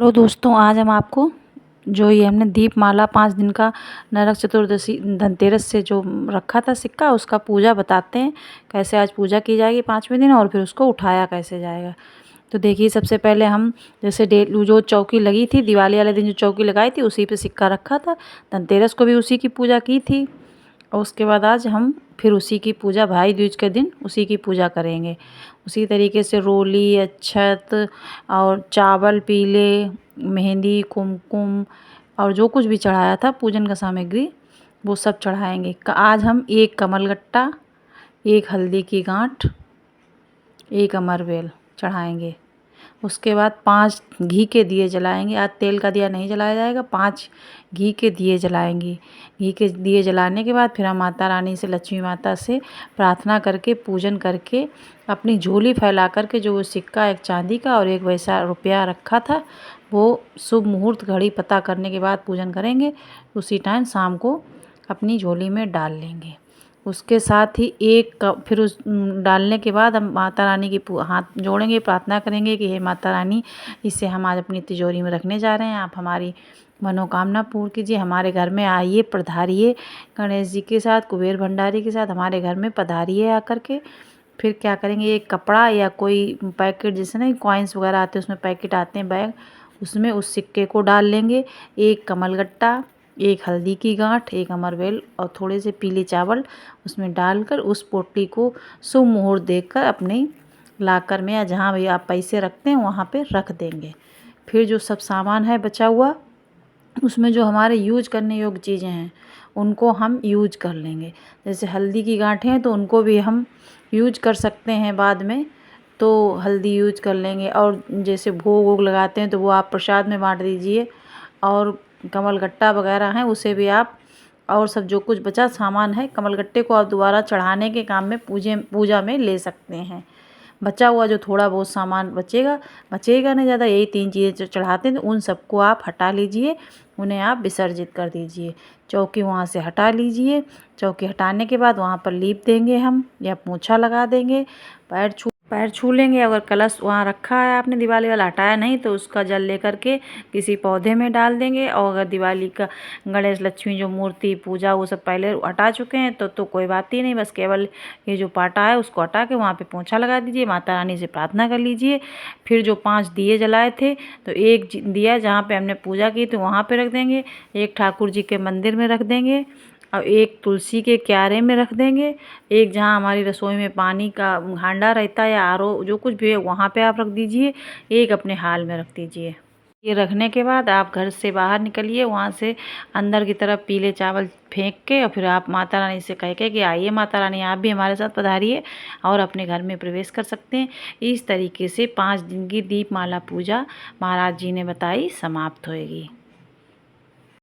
Hello दोस्तों, आज हम आपको जो ये हमने दीपमाला 5 दिन का नरक चतुर्दशी धनतेरस से जो रखा था सिक्का, उसका पूजा बताते हैं। कैसे आज पूजा की जाएगी 5वें दिन और फिर उसको उठाया कैसे जाएगा। तो देखिए, सबसे पहले हम जैसे जो चौकी लगी थी दिवाली वाले दिन, जो चौकी लगाई थी उसी पे सिक्का रखा था। धनतेरस को भी उसी की पूजा की थी और उसके बाद आज हम फिर उसी की पूजा भाई दूज के दिन उसी की पूजा करेंगे। उसी तरीके से रोली, अक्षत और चावल पीले, मेहंदी, कुमकुम और जो कुछ भी चढ़ाया था पूजन का सामग्री, वो सब चढ़ाएंगे। आज हम एक कमलगट्टा, एक हल्दी की गांठ, एक अमरवेल चढ़ाएंगे। उसके बाद 5 घी के दिए जलाएंगे। आज तेल का दिया नहीं जलाया जाएगा, 5 घी के दिए जलाएंगे। घी के दिए जलाने के बाद फिर हम माता रानी से, लक्ष्मी माता से प्रार्थना करके, पूजन करके, अपनी झोली फैला करके जो वो सिक्का एक चांदी का और एक वैसा रुपया रखा था, वो शुभ मुहूर्त घड़ी पता करने के बाद पूजन करेंगे। उसी टाइम शाम को अपनी झोली में डाल लेंगे। उसके साथ ही फिर उस डालने के बाद हम माता रानी की हाथ जोड़ेंगे, प्रार्थना करेंगे कि हे माता रानी, इसे हम आज अपनी तिजोरी में रखने जा रहे हैं। आप हमारी मनोकामना पूर्ण कीजिए, हमारे घर में आइए, पधारिए। गणेश जी के साथ, कुबेर भंडारी के साथ हमारे घर में पधारिए आकर के। फिर क्या करेंगे, एक कपड़ा या कोई पैकेट, जैसे ना कॉइन्स वगैरह आते हैं उसमें पैकेट आते हैं, बैग, उसमें उस सिक्के को डाल लेंगे। एक कमलगट्टा, एक हल्दी की गांठ, एक अमरवेल और थोड़े से पीले चावल उसमें डालकर उस पोटली को शुभ मुहूर्त देखकर अपने लाकर में या जहाँ भी आप पैसे रखते हैं वहाँ पे रख देंगे। फिर जो सब सामान है बचा हुआ, उसमें जो हमारे यूज करने योग्य चीज़ें हैं उनको हम यूज कर लेंगे। जैसे हल्दी की गांठें हैं तो उनको भी हम यूज कर सकते हैं बाद में, तो हल्दी यूज कर लेंगे। और जैसे भोग वोग लगाते हैं तो वो आप प्रसाद में बांट दीजिए। और कमलगट्टा वगैरह हैं उसे भी आप, और सब जो कुछ बचा सामान है, कमलगट्टे को आप दोबारा चढ़ाने के काम में पूजा में ले सकते हैं। बचा हुआ जो थोड़ा बहुत सामान बचेगा नहीं ज़्यादा, यही 3 चीज़ें जो चढ़ाते हैं तो उन सबको आप हटा लीजिए, उन्हें आप विसर्जित कर दीजिए। चौकी वहाँ से हटा लीजिए। चौकी हटाने के बाद वहाँ पर लीप देंगे हम या पोंछा लगा देंगे। पैर छू लेंगे। अगर कलश वहाँ रखा है आपने दिवाली वाला, हटाया नहीं, तो उसका जल लेकर के किसी पौधे में डाल देंगे। और अगर दिवाली का गणेश लक्ष्मी जो मूर्ति पूजा वो सब पहले हटा चुके हैं तो कोई बात ही नहीं, बस केवल ये जो पाटा है उसको हटा के वहाँ पे पोंछा लगा दीजिए, माता रानी से प्रार्थना कर लीजिए। फिर जो 5 दिए जलाए थे तो एक दिया जहाँ पे हमने पूजा की थी वहाँ पे रख देंगे, एक ठाकुर जी के मंदिर में रख देंगे और एक तुलसी के क्यारे में रख देंगे। एक जहाँ हमारी रसोई में पानी का हांडा रहता है या आरओ जो कुछ भी है वहाँ पे आप रख दीजिए। एक अपने हाल में रख दीजिए। ये रखने के बाद आप घर से बाहर निकलिए, वहाँ से अंदर की तरफ पीले चावल फेंक के और फिर आप माता रानी से कह के कि आइए माता रानी, आप भी हमारे साथ पधारिए और अपने घर में प्रवेश कर सकते हैं। इस तरीके से 5 दिन की दीपमाला पूजा महाराज जी ने बताई समाप्त होएगी।